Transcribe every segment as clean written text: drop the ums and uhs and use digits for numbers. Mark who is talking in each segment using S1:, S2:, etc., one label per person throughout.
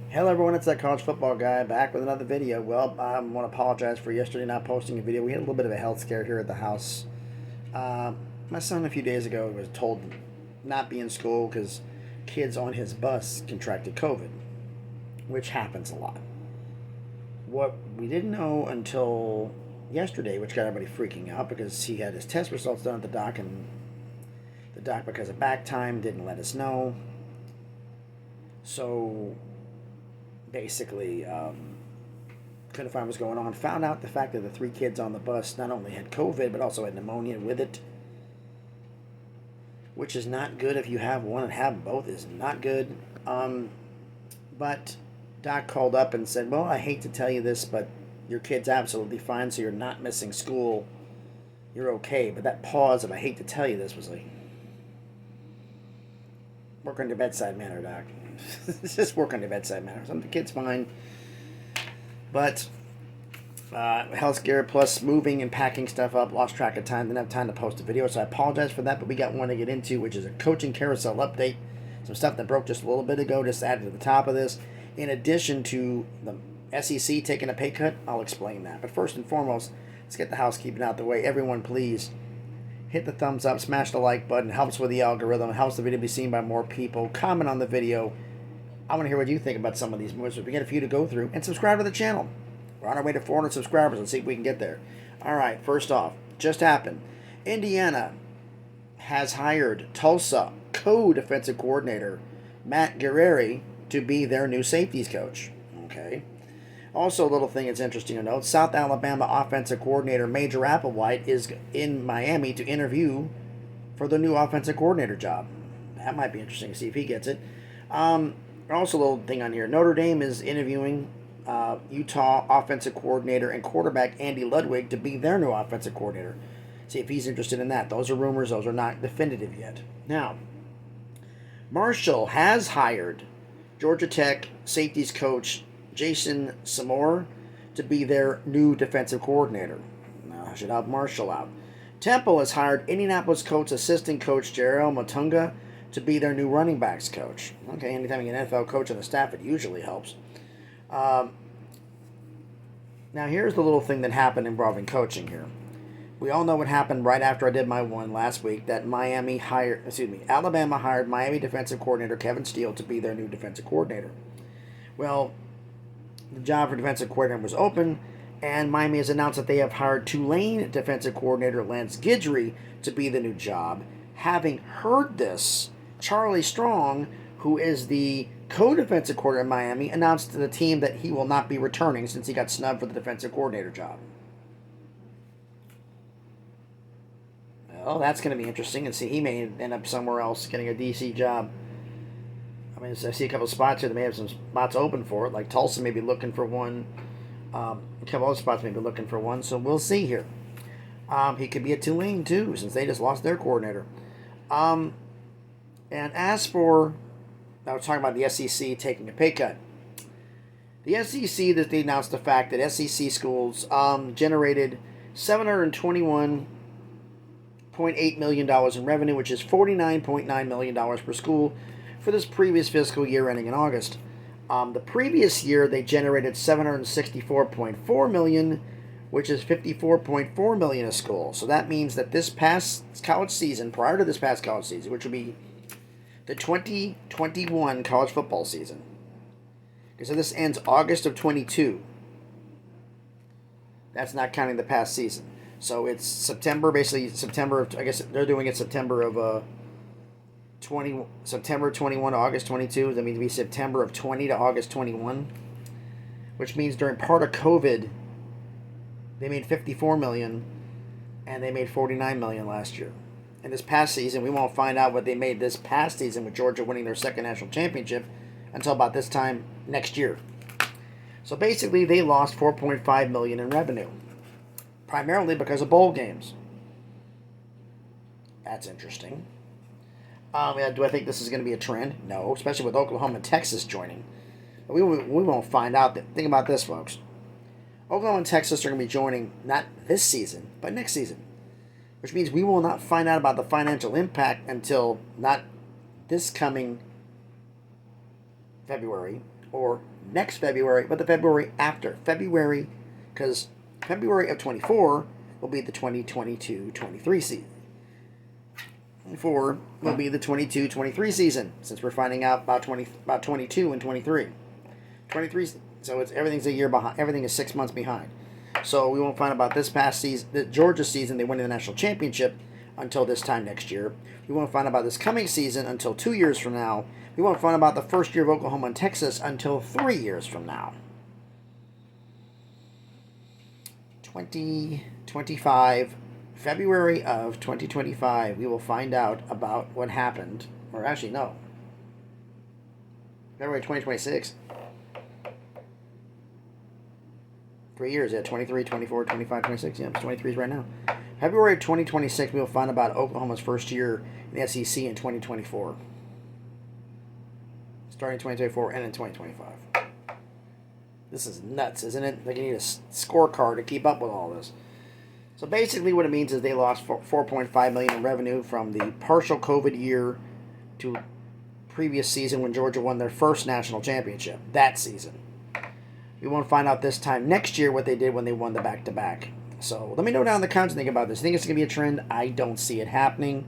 S1: Hello everyone, it's that college football guy back with another video. Well, I want to apologize for yesterday not posting a video. We had a little bit of a health scare here at the house. Uh, my son a few days ago was told not be in school because kids on his bus contracted COVID, which happens a lot. What we didn't know until yesterday, which got everybody freaking out because he had his test results done at the doc, and the doc, because of back time, didn't let us know. So basically couldn't find what was going on. Found out the fact that the three kids on the bus not only had COVID but also had pneumonia with it, which is not good. If you have one and have both, is not good. But Doc called up and said, "Well, I hate to tell you this, but your kid's absolutely fine, so you're not missing school. You're okay." But that pause of "I hate to tell you this" was like, work on your bedside manner, Doc. Just work on your bedside manner. Some of the kid's fine. But health scare plus moving and packing stuff up, lost track of time, didn't have time to post a video, so I apologize for that. But we got one to get into, which is a coaching carousel update. Some stuff that broke just a little bit ago, just added to the top of this. In addition to the SEC taking a pay cut, I'll explain that. But first and foremost, let's get the housekeeping out the way. Everyone, please hit the thumbs up, smash the like button. It helps with the algorithm. It helps the video be seen by more people. Comment on the video. I want to hear what you think about some of these moves. We get a few to go through. And subscribe to the channel. We're on our way to 400 subscribers. Let's see if we can get there. All right, first off, just happened. Indiana has hired Tulsa co-defensive coordinator Matt Guerrieri to be their new safeties coach. Okay. Also, a little thing that's interesting to note, South Alabama offensive coordinator Major Applewhite is in Miami to interview for the new offensive coordinator job. That might be interesting to see if he gets it. Also, a little thing on here. Notre Dame is interviewing Utah offensive coordinator and quarterback Andy Ludwig to be their new offensive coordinator. See if he's interested in that. Those are rumors. Those are not definitive yet. Now, Marshall has hired Georgia Tech safeties coach Jason Samore to be their new defensive coordinator. Now, I should help Marshall out. Temple has hired Indianapolis Colts assistant coach Jarrell Matunga to be their new running backs coach. Okay, anytime you get an NFL coach on the staff, it usually helps. Now, here's the little thing that happened involving coaching here. We all know what happened right after I did my one last week, that Alabama hired Miami defensive coordinator Kevin Steele to be their new defensive coordinator. Well, the job for defensive coordinator was open, and Miami has announced that they have hired Tulane defensive coordinator Lance Guidry to be the new job. Having heard this, Charlie Strong, who is the co-defensive coordinator in Miami, announced to the team that he will not be returning since he got snubbed for the defensive coordinator job. Well, that's going to be interesting, and see, he may end up somewhere else getting a DC job. I mean, I see a couple spots here that may have some spots open for it, like Tulsa may be looking for one. A couple other spots may be looking for one, so we'll see here. He could be at Tulane, too, since they just lost their coordinator. And as for, I was talking about the SEC taking a pay cut. The SEC, that they announced the fact that SEC schools generated $721.8 million in revenue, which is $49.9 million per school for this previous fiscal year ending in August. The previous year, they generated $764.4 million, which is $54.4 million a school. So that means that this past college season, prior to this past college season, which would be the 2021 college football season. So this ends August of 22. That's not counting the past season. So it's September, basically September of, I guess they're doing it September of September 21 to August 22. That means to be September of 20 to August 21, which means during part of COVID, they made $54 million, and they made $49 million last year. And this past season, we won't find out what they made this past season with Georgia winning their second national championship until about this time next year. So basically, they lost $4.5 million in revenue, primarily because of bowl games. That's interesting. Do I think this is going to be a trend? No, especially with Oklahoma and Texas joining. But we won't find out. Think about this, folks. Oklahoma and Texas are going to be joining not this season, but next season. Which means we will not find out about the financial impact until not this coming February, or next February, but the February after. February, because February of 24 will be the 2022-23 season. 24 will be the 22-23 season, since we're finding out about 22 and 23. 23, so everything's a year behind. Everything is 6 months behind. So we won't find about this past season, the Georgia season, they went to the national championship until this time next year. We won't find about this coming season until 2 years from now. We won't find about the first year of Oklahoma and Texas until 3 years from now. 2025, February of 2025, we will find out about what happened. Or actually, no. February 2026. 3 years, yeah, 23, 24, 25, 26, yeah, it's 23 right now. February of 2026, we will find about Oklahoma's first year in the SEC in 2024. Starting 2024 and in 2025. This is nuts, isn't it? Like you need a scorecard to keep up with all this. So basically what it means is they lost $4.5 million in revenue from the partial COVID year to previous season when Georgia won their first national championship, that season. We won't find out this time next year what they did when they won the back-to-back. So let me know down in the comments what you think about this. Think it's going to be a trend? I don't see it happening.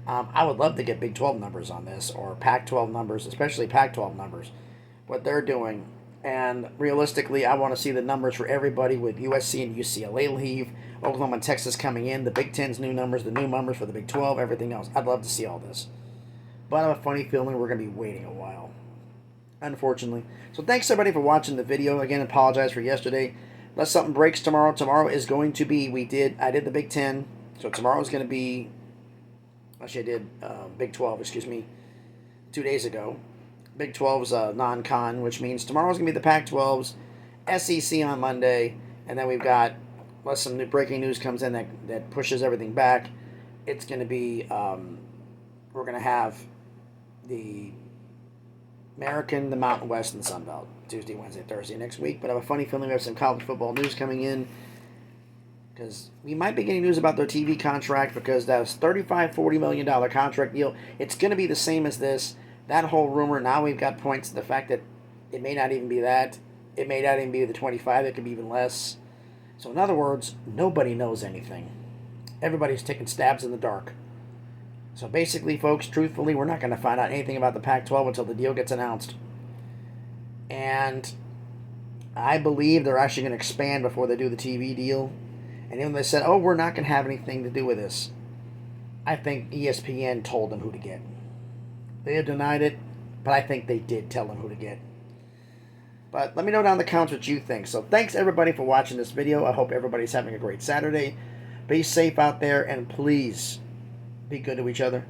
S1: I would love to get Big 12 numbers on this, or Pac-12 numbers, especially Pac-12 numbers, what they're doing. And realistically, I want to see the numbers for everybody with USC and UCLA leave, Oklahoma and Texas coming in, the Big 10's new numbers, the new numbers for the Big 12, everything else. I'd love to see all this. But I have a funny feeling we're going to be waiting a while, unfortunately. So thanks everybody for watching the video. Again, apologize for yesterday. Unless something breaks tomorrow. Tomorrow is going to be, I did the Big 10. So tomorrow is going to be, actually I did Big 12, 2 days ago. Big 12's non-con, which means tomorrow's going to be the Pac-12's, SEC on Monday, and then we've got, unless some new breaking news comes in that pushes everything back, it's going to be, we're going to have the American, the Mountain West, and the Sun Belt, Tuesday, Wednesday, Thursday next week. But I have a funny feeling we have some college football news coming in, because we might be getting news about their TV contract, because that was $35-40 million contract deal. It's going to be the same as this. That whole rumor, now we've got points to the fact that it may not even be that. It may not even be the 25. It could be even less. So in other words, nobody knows anything. Everybody's taking stabs in the dark. So basically, folks, truthfully, we're not going to find out anything about the Pac-12 until the deal gets announced. And I believe they're actually going to expand before they do the TV deal. And then they said, oh, we're not going to have anything to do with this. I think ESPN told them who to get. They have denied it, but I think they did tell them who to get. But let me know down in the comments what you think. So thanks everybody for watching this video. I hope everybody's having a great Saturday. Be safe out there, and please be good to each other.